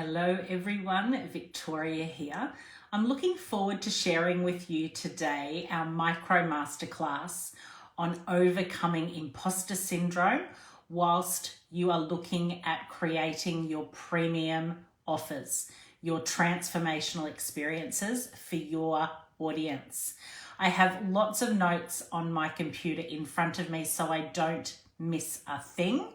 Hello everyone, Victoria here. I'm looking forward to sharing with you today our micro masterclass on overcoming imposter syndrome whilst you are looking at creating your premium offers, your transformational experiences for your audience. I have lots of notes on my computer in front of me so I don't miss a thing.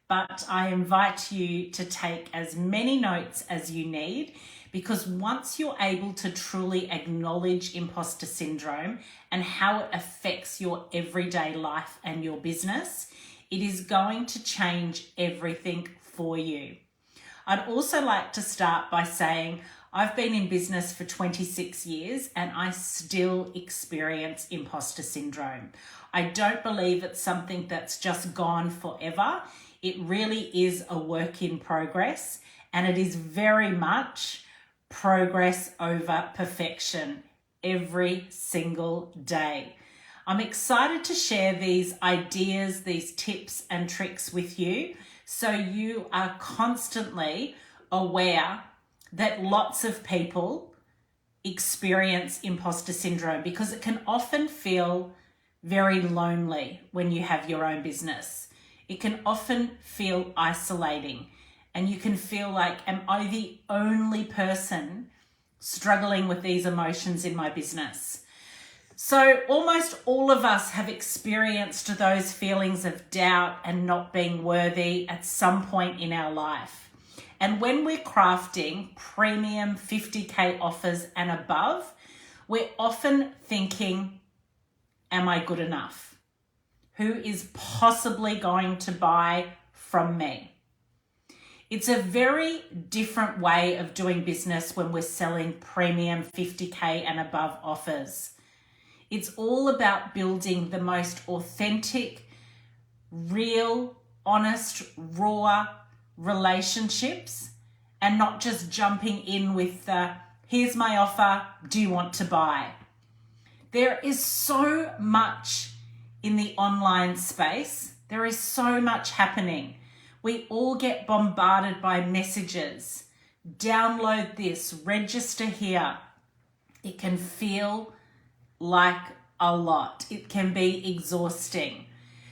But I invite you to take as many notes as you need, because once you're able to truly acknowledge imposter syndrome and how it affects your everyday life and your business, it is going to change everything for you. I'd also like to start by saying I've been in business for 26 years and I still experience imposter syndrome. I don't believe it's something that's just gone forever. It really is a work in progress, and it is very much progress over perfection every single day. I'm excited to share these ideas, these tips and tricks with you so you are constantly aware that lots of people experience imposter syndrome, because it can often feel very lonely when you have your own business. It can often feel isolating, and you can feel like, am I the only person struggling with these emotions in my business? So almost all of us have experienced those feelings of doubt and not being worthy at some point in our life. And when we're crafting premium 50K offers and above, we're often thinking, am I good enough? Who is possibly going to buy from me? It's a very different way of doing business when we're selling premium 50K and above offers. It's all about building the most authentic, real, honest, raw relationships, and not just jumping in with the, here's my offer, do you want to buy? There is so much in the online space. There is so much happening. We all get bombarded by messages. Download this, register here. It can feel like a lot. It can be exhausting.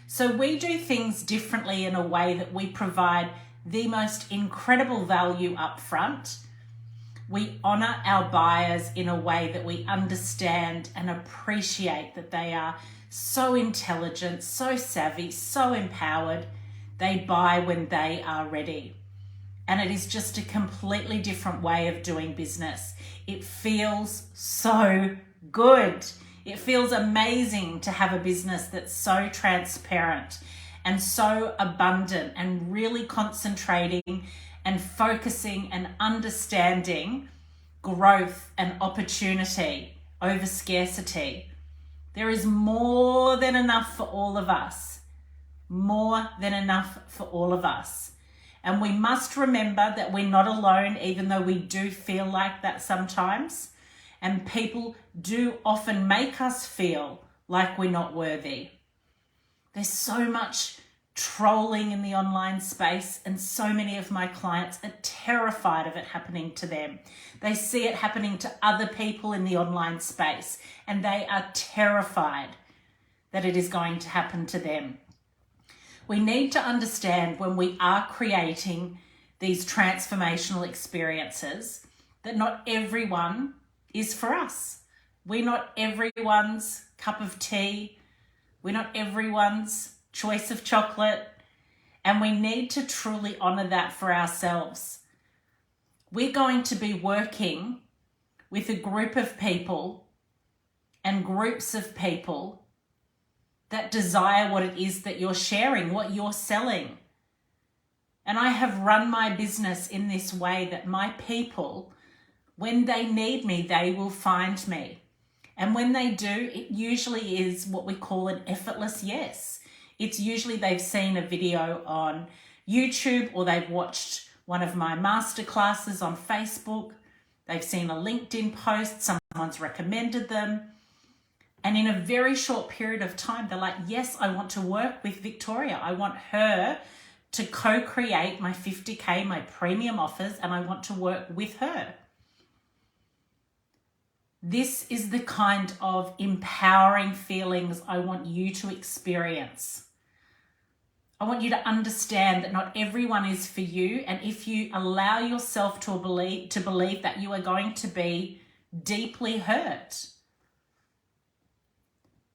So we do things differently in a way that we provide the most incredible value up front. We honor our buyers in a way that we understand and appreciate that they are so intelligent, so savvy, so empowered. They buy when they are ready. And it is just a completely different way of doing business. It feels so good. It feels amazing to have a business that's so transparent and so abundant and really concentrating and focusing and understanding growth and opportunity over scarcity. There is more than enough for all of us. More than enough for all of us. And we must remember that we're not alone, even though we do feel like that sometimes. And people do often make us feel like we're not worthy. There's so much trolling in the online space, and so many of my clients are terrified of it happening to them. They see it happening to other people in the online space, and they are terrified that it is going to happen to them. We need to understand, when we are creating these transformational experiences, that not everyone is for us. We're not everyone's cup of tea. We're not everyone's choice of chocolate, and we need to truly honor that for ourselves. We're going to be working with a group of people and groups of people that desire what it is that you're sharing, what you're selling. And I have run my business in this way that my people, when they need me, they will find me. And when they do, it usually is what we call an effortless yes. It's usually they've seen a video on YouTube, or they've watched one of my masterclasses on Facebook. They've seen a LinkedIn post, someone's recommended them. And in a very short period of time, they're like, yes, I want to work with Victoria. I want her to co-create my 50K, my premium offers, and I want to work with her. This is the kind of empowering feelings I want you to experience. I want you to understand that not everyone is for you, and if you allow yourself to believe that, you are going to be deeply hurt.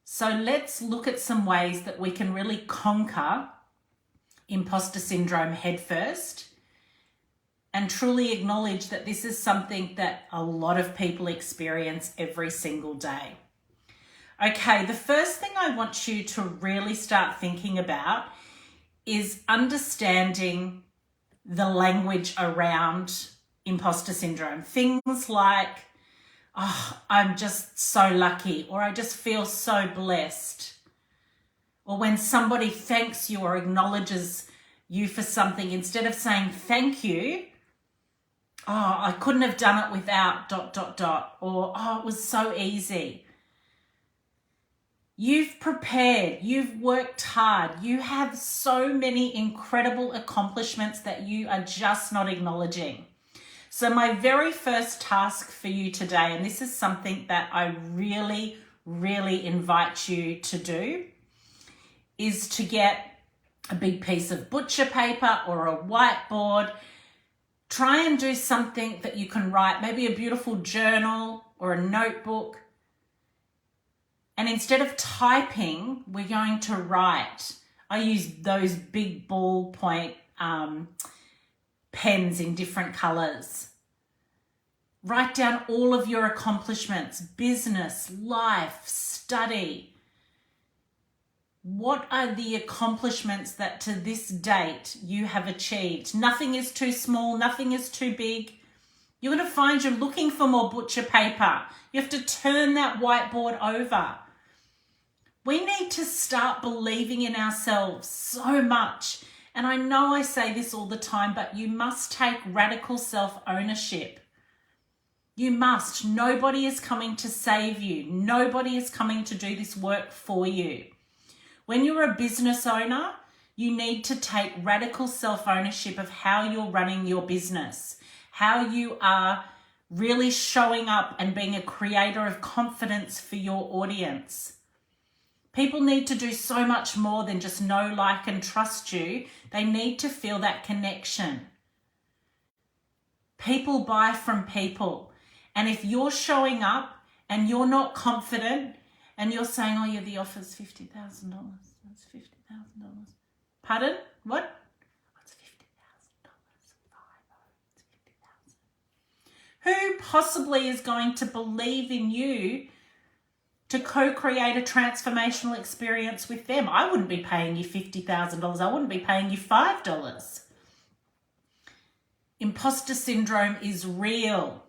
So let's look at some ways that we can really conquer imposter syndrome head first and truly acknowledge that this is something that a lot of people experience every single day. Okay, the first thing I want you to really start thinking about is understanding the language around imposter syndrome. Things like, oh, I'm just so lucky, or I just feel so blessed. Or when somebody thanks you or acknowledges you for something, instead of saying thank you, oh, I couldn't have done it without ... or oh, it was so easy. You've prepared, you've worked hard, you have so many incredible accomplishments that you are just not acknowledging. So my very first task for you today, and this is something that I really, really invite you to do, is to get a big piece of butcher paper or a whiteboard. Try and do something that you can write, maybe a beautiful journal or a notebook. And instead of typing, we're going to write. I use those big ballpoint pens in different colors. Write down all of your accomplishments, business, life, study. What are the accomplishments that to this date you have achieved? Nothing is too small, nothing is too big. You're going to find you're looking for more butcher paper. You have to turn that whiteboard over. We need to start believing in ourselves so much. And I know I say this all the time, but you must take radical self-ownership. You must. Nobody is coming to save you. Nobody is coming to do this work for you. When you're a business owner, you need to take radical self-ownership of how you're running your business, how you are really showing up and being a creator of confidence for your audience. People need to do so much more than just know, like, and trust you. They need to feel that connection. People buy from people. And if you're showing up and you're not confident and you're saying, oh yeah, the offer's $50,000. That's $50,000. Pardon? What? What's $50,000? It's $50,000. Who possibly is going to believe in you to co-create a transformational experience with them? I wouldn't be paying you $50,000. I wouldn't be paying you $5. Imposter syndrome is real.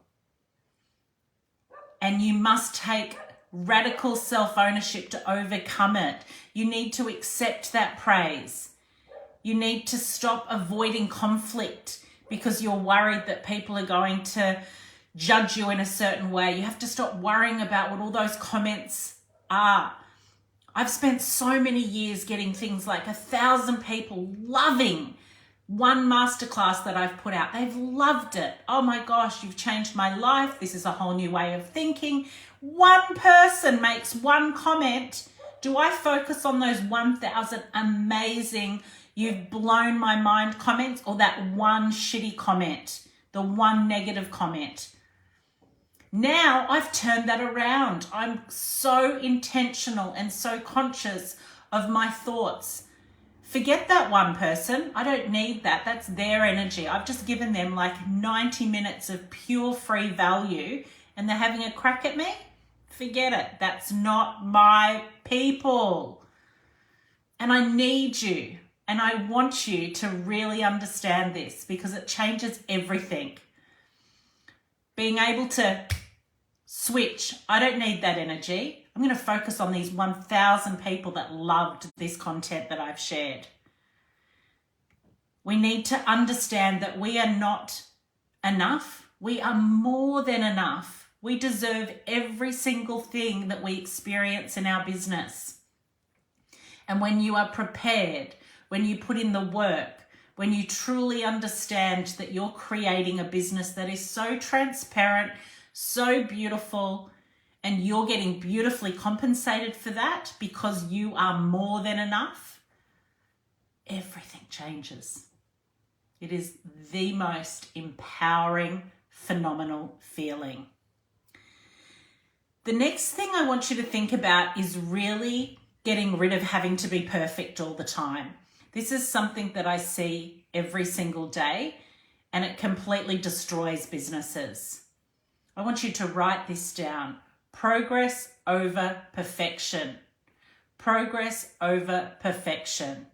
And you must take radical self-ownership to overcome it. You need to accept that praise. You need to stop avoiding conflict because you're worried that people are going to judge you in a certain way. You have to stop worrying about what all those comments are. I've spent so many years getting things like 1,000 people loving one masterclass that I've put out. They've loved it. Oh my gosh, you've changed my life. This is a whole new way of thinking. One person makes one comment. Do I focus on those 1,000 amazing, you've blown my mind comments, or that one shitty comment, the one negative comment? Now I've turned that around. I'm so intentional and so conscious of my thoughts. Forget that one person. I don't need that. That's their energy. I've just given them like 90 minutes of pure free value and they're having a crack at me. Forget it. That's not my people. And I need you and I want you to really understand this because it changes everything. Being able to switch. I don't need that energy. I'm going to focus on these 1,000 people that loved this content that I've shared. We need to understand that we are not enough. We are more than enough. We deserve every single thing that we experience in our business. And when you are prepared, when you put in the work, when you truly understand that you're creating a business that is so transparent, so beautiful, and you're getting beautifully compensated for that because you are more than enough, everything changes. It is the most empowering, phenomenal feeling. The next thing I want you to think about is really getting rid of having to be perfect all the time. This is something that I see every single day, and it completely destroys businesses. I want you to write this down. Progress over perfection. Progress over perfection.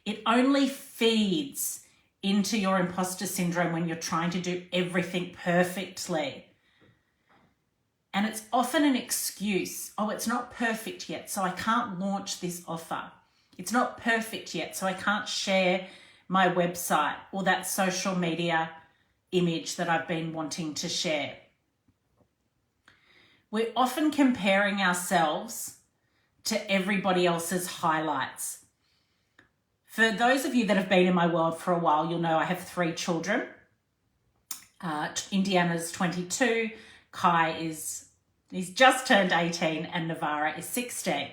It only feeds into your imposter syndrome when you're trying to do everything perfectly. And it's often an excuse. Oh, it's not perfect yet, so I can't launch this offer. It's not perfect yet, so I can't share my website or that social media image that I've been wanting to share. We're often comparing ourselves to everybody else's highlights. For those of you that have been in my world for a while, you'll know I have 3 children. Indiana's 22, he's just turned 18, and Navara is 16.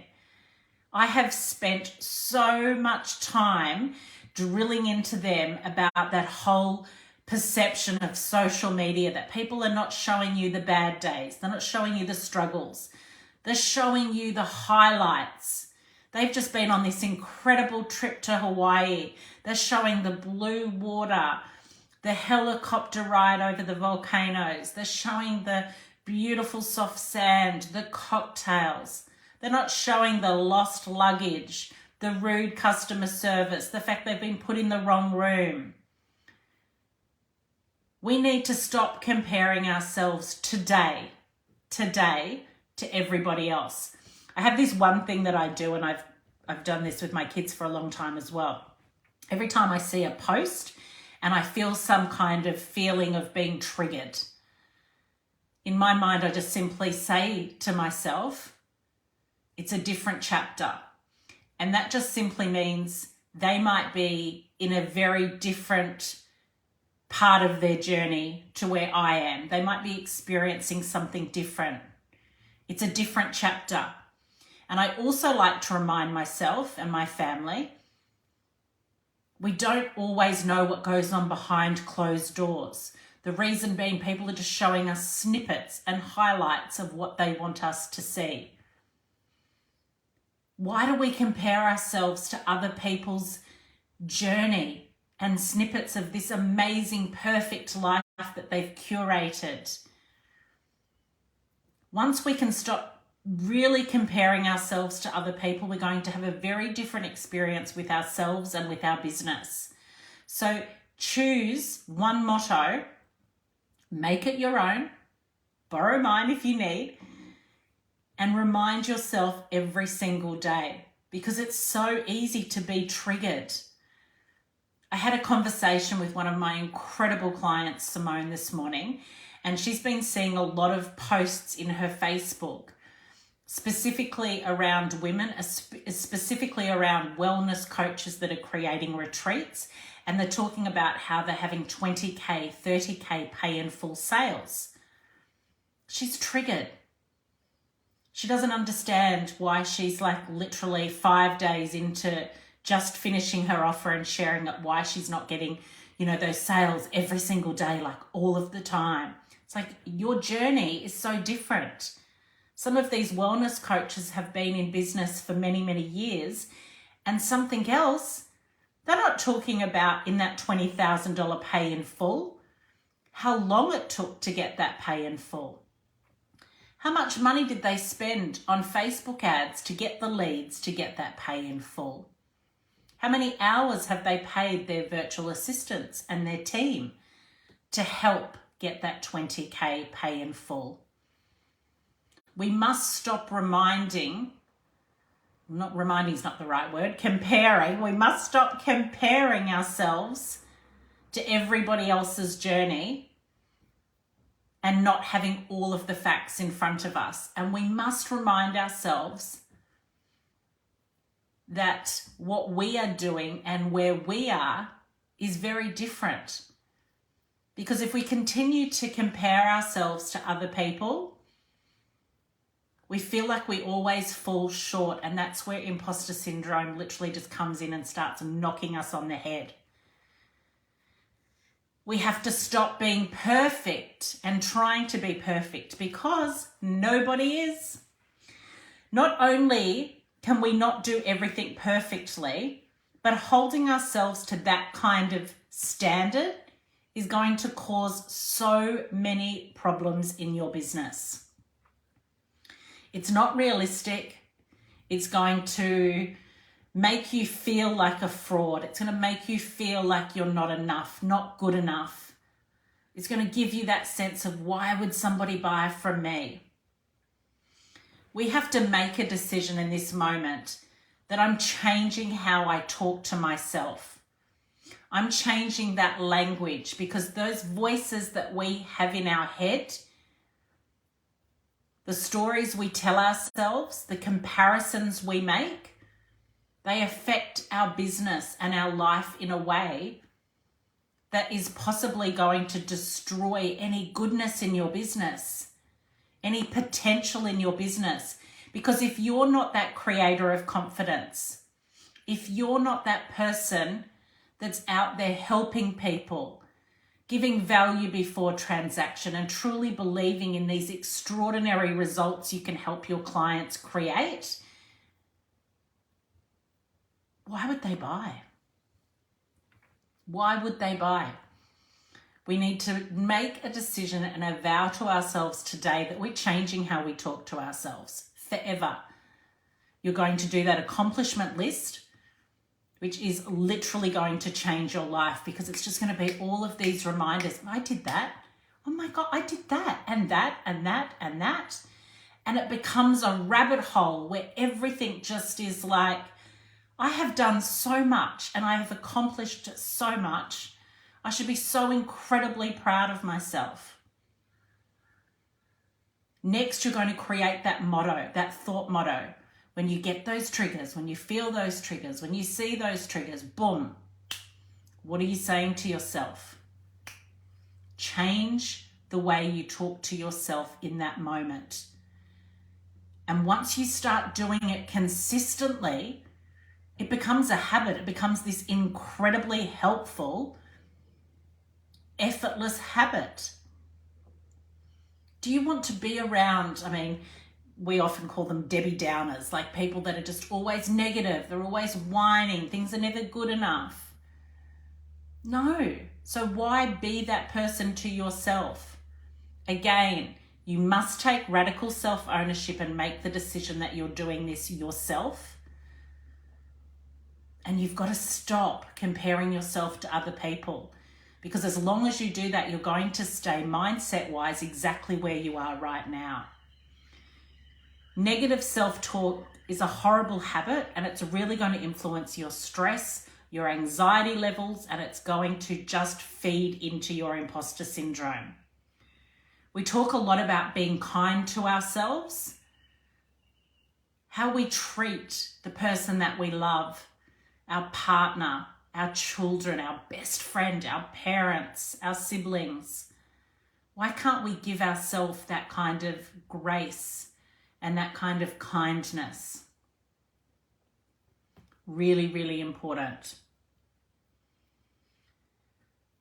I have spent so much time drilling into them about that whole perception of social media, that people are not showing you the bad days. They're not showing you the struggles. They're showing you the highlights. They've just been on this incredible trip to Hawaii. They're showing the blue water, the helicopter ride over the volcanoes. They're showing the beautiful soft sand, the cocktails. They're not showing the lost luggage, the rude customer service, the fact they've been put in the wrong room. We need to stop comparing ourselves today to everybody else. I have this one thing that I do, and I've done this with my kids for a long time as well. Every time I see a post and I feel some kind of feeling of being triggered, in my mind, I just simply say to myself, it's a different chapter. And that just simply means they might be in a very different part of their journey to where I am. They might be experiencing something different. It's a different chapter. And I also like to remind myself and my family, we don't always know what goes on behind closed doors. The reason being, people are just showing us snippets and highlights of what they want us to see. Why do we compare ourselves to other people's journey and snippets of this amazing, perfect life that they've curated? Once we can stop really comparing ourselves to other people, we're going to have a very different experience with ourselves and with our business. So choose one motto, make it your own, borrow mine if you need, and remind yourself every single day, because it's so easy to be triggered. I had a conversation with one of my incredible clients, Simone, this morning, and she's been seeing a lot of posts in her Facebook, specifically around women, specifically around wellness coaches that are creating retreats, and they're talking about how they're having 20K, 30K pay in full sales. She's triggered. She doesn't understand why she's like literally 5 days into just finishing her offer and sharing it, why she's not getting, those sales every single day, like all of the time. It's like your journey is so different. Some of these wellness coaches have been in business for many, many years, and something else, they're not talking about in that $20,000 pay in full, how long it took to get that pay in full. How much money did they spend on Facebook ads to get the leads to get that pay in full? How many hours have they paid their virtual assistants and their team to help get that 20K pay in full? We must stop comparing. We must stop comparing ourselves to everybody else's journey and not having all of the facts in front of us. And we must remind ourselves that what we are doing and where we are is very different. Because if we continue to compare ourselves to other people, we feel like we always fall short, and that's where imposter syndrome literally just comes in and starts knocking us on the head. We have to stop being perfect and trying to be perfect, because nobody is. Not only can we not do everything perfectly, but holding ourselves to that kind of standard is going to cause so many problems in your business. It's not realistic. It's going to make you feel like a fraud. It's going to make you feel like you're not enough, not good enough. It's going to give you that sense of, why would somebody buy from me? We have to make a decision in this moment that I'm changing how I talk to myself. I'm changing that language, because those voices that we have in our head, the stories we tell ourselves, the comparisons we make, they affect our business and our life in a way that is possibly going to destroy any goodness in your business, any potential in your business. Because if you're not that creator of confidence, if you're not that person that's out there helping people, giving value before transaction, and truly believing in these extraordinary results you can help your clients create, why would they buy? Why would they buy? We need to make a decision and a vow to ourselves today that we're changing how we talk to ourselves forever. You're going to do that accomplishment list, which is literally going to change your life, because it's just going to be all of these reminders. I did that. Oh my God, I did that and that and that and that. And it becomes a rabbit hole where everything just is like, I have done so much and I have accomplished so much. I should be so incredibly proud of myself. Next, you're going to create that motto, that thought motto. When you get those triggers, when you feel those triggers, when you see those triggers, boom, what are you saying to yourself? Change the way you talk to yourself in that moment. And once you start doing it consistently, it becomes a habit. It becomes this incredibly helpful, effortless habit. Do you want to be around, we often call them Debbie Downers, like people that are just always negative, they're always whining, things are never good enough. No. So why be that person to yourself? Again, you must take radical self-ownership and make the decision that you're doing this yourself. And you've got to stop comparing yourself to other people, because as long as you do that, you're going to stay mindset-wise exactly where you are right now. Negative self-talk is a horrible habit, and it's really going to influence your stress, your anxiety levels, and it's going to just feed into your imposter syndrome. We talk a lot about being kind to ourselves, how we treat the person that we love, our partner, our children, our best friend, our parents, our siblings. Why can't we give ourselves that kind of grace and that kind of kindness? Really, really important.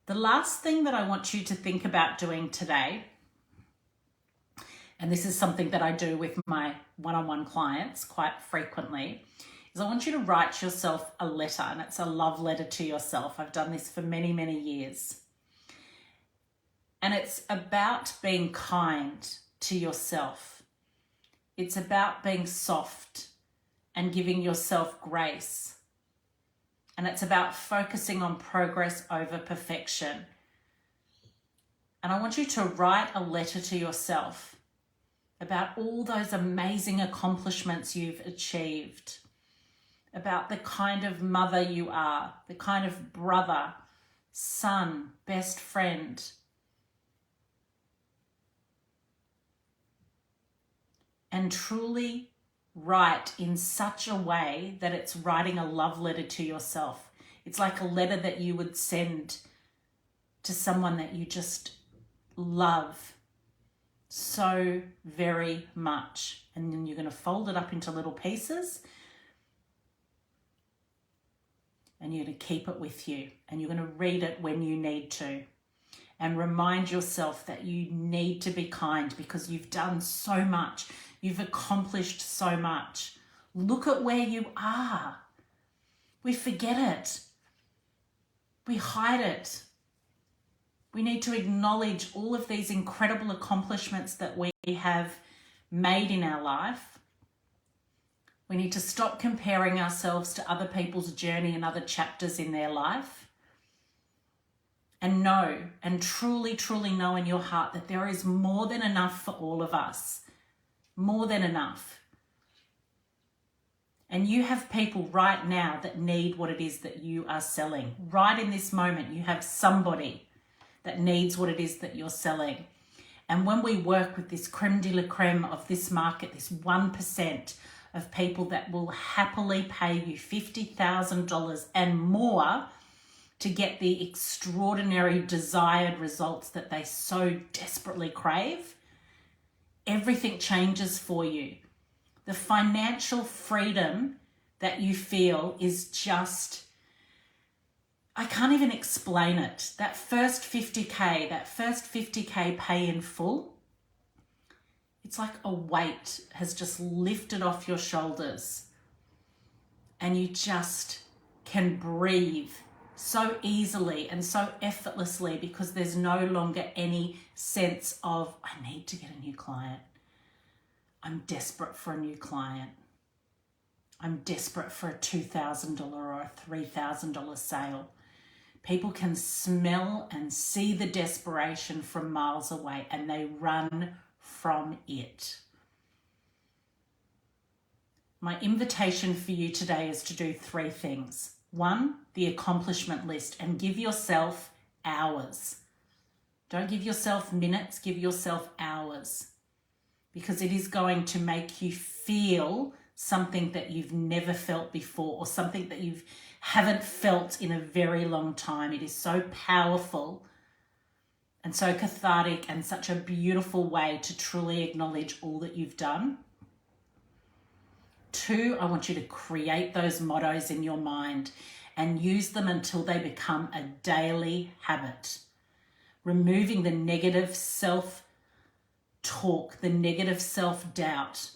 The last thing that I want you to think about doing today, and this is something that I do with my one-on-one clients quite frequently, is I want you to write yourself a letter, and it's a love letter to yourself. I've done this for many, many years. And it's about being kind to yourself. It's about being soft and giving yourself grace. And it's about focusing on progress over perfection. And I want you to write a letter to yourself about all those amazing accomplishments you've achieved, about the kind of mother you are, the kind of brother, son, best friend. And truly write in such a way that it's writing a love letter to yourself. It's like a letter that you would send to someone that you just love so very much. And then you're going to fold it up into little pieces and you're going to keep it with you, and you're going to read it when you need to, and remind yourself that you need to be kind because you've done so much. You've accomplished so much. Look at where you are. We forget it. We hide it. We need to acknowledge all of these incredible accomplishments that we have made in our life. We need to stop comparing ourselves to other people's journey and other chapters in their life. And know, and truly, truly know in your heart that there is more than enough for all of us. More than enough. And you have people right now that need what it is that you are selling. Right in this moment, you have somebody that needs what it is that you're selling. And when we work with this creme de la creme of this market, this 1% of people that will happily pay you $50,000 and more to get the extraordinary desired results that they so desperately crave, everything changes for you. The financial freedom that you feel is just, I can't even explain it. That first 50K pay in full, it's like a weight has just lifted off your shoulders and you just can breathe so easily and so effortlessly because there's no longer any sense of, I need to get a new client. I'm desperate for a new client. I'm desperate for a $2,000 or a $3,000 sale. People can smell and see the desperation from miles away and they run from it. My invitation for you today is to do 3 things. 1, the accomplishment list, and give yourself hours. Don't give yourself minutes, give yourself hours, because it is going to make you feel something that you've never felt before or something that you haven't felt in a very long time. It is so powerful and so cathartic and such a beautiful way to truly acknowledge all that you've done. 2, I want you to create those mottos in your mind and use them until they become a daily habit. Removing the negative self-talk, the negative self-doubt.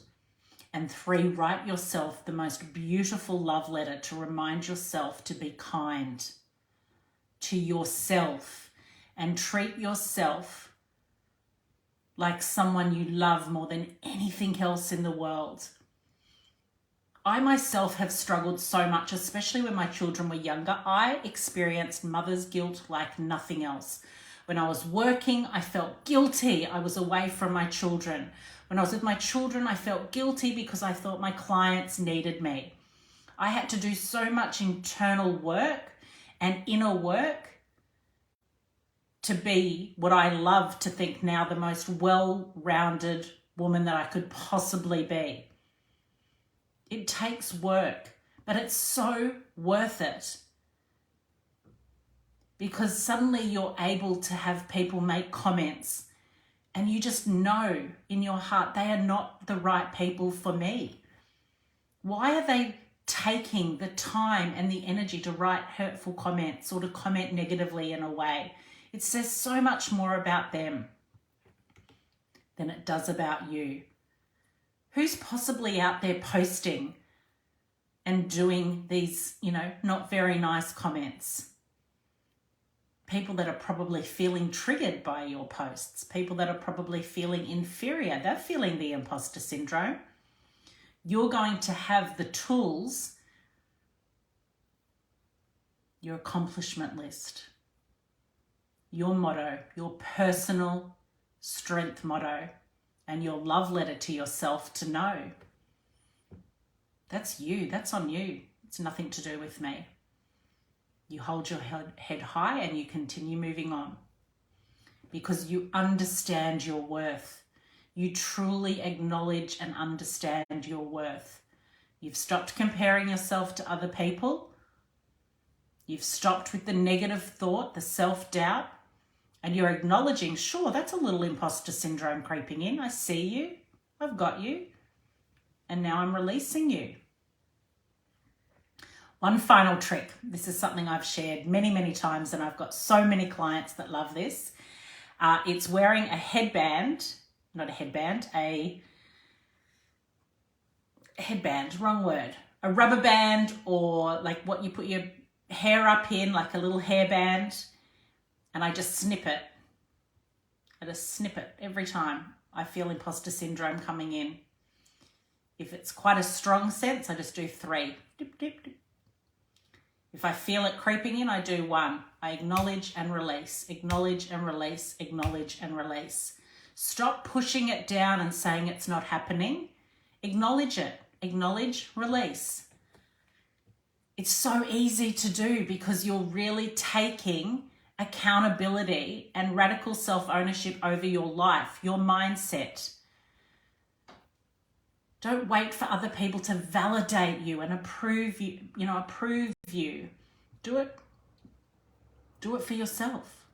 And 3, write yourself the most beautiful love letter to remind yourself to be kind to yourself and treat yourself like someone you love more than anything else in the world. I myself have struggled so much, especially when my children were younger. I experienced mother's guilt like nothing else. When I was working, I felt guilty. I was away from my children. When I was with my children, I felt guilty because I thought my clients needed me. I had to do so much internal work and inner work to be what I love to think now, the most well-rounded woman that I could possibly be. It takes work, but it's so worth it. Because suddenly you're able to have people make comments and you just know in your heart they are not the right people for me. Why are they taking the time and the energy to write hurtful comments or to comment negatively in a way? It says so much more about them than it does about you. Who's possibly out there posting and doing these, not very nice comments? People that are probably feeling triggered by your posts, people that are probably feeling inferior, they're feeling the imposter syndrome. You're going to have the tools, your accomplishment list, your motto, your personal strength motto, and your love letter to yourself to know. That's you, that's on you. It's nothing to do with me. You hold your head high and you continue moving on because you understand your worth. You truly acknowledge and understand your worth. You've stopped comparing yourself to other people You've stopped with the negative thought, the self-doubt, and you're acknowledging, sure, that's a little imposter syndrome creeping in. I see you. I've got you. And now I'm releasing you. One final trick. This is something I've shared many, many times, and I've got so many clients that love this. It's wearing a headband, not a headband, a headband, wrong word. A rubber band, or like what you put your hair up in, like a little hairband, and I just snip it. I just snip it every time I feel imposter syndrome coming in. If it's quite a strong sense, I just do 3. Dip, dip, dip. If I feel it creeping in, I do 1. I acknowledge and release, acknowledge and release, acknowledge and release. Stop pushing it down and saying it's not happening. Acknowledge it, acknowledge, release. It's so easy to do because you're really taking accountability and radical self-ownership over your life, your mindset. Don't wait for other people to validate you and approve you, approve you. Do it for yourself.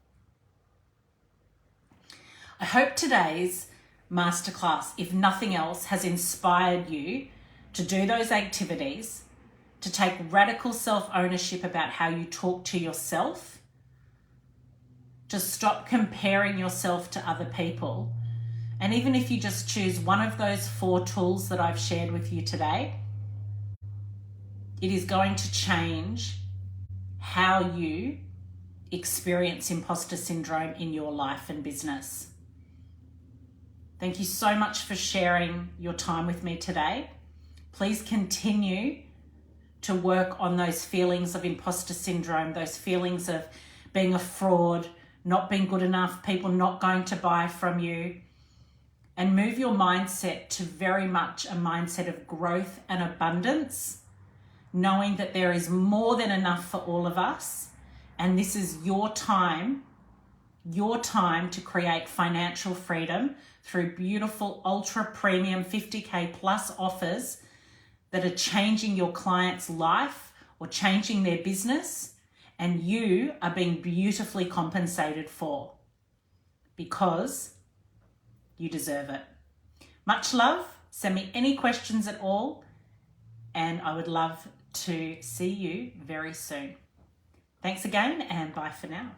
I hope today's masterclass, if nothing else, has inspired you to do those activities, to take radical self-ownership about how you talk to yourself, to stop comparing yourself to other people. And even if you just choose one of those 4 tools that I've shared with you today, it is going to change how you experience imposter syndrome in your life and business. Thank you so much for sharing your time with me today. Please continue to work on those feelings of imposter syndrome, those feelings of being a fraud, not being good enough, people not going to buy from you, and move your mindset to very much a mindset of growth and abundance, knowing that there is more than enough for all of us. And this is your time to create financial freedom through beautiful ultra premium 50K plus offers that are changing your client's life or changing their business, and you are being beautifully compensated for because you deserve it. Much love. Send me any questions at all, and I would love to see you very soon. Thanks again, and bye for now.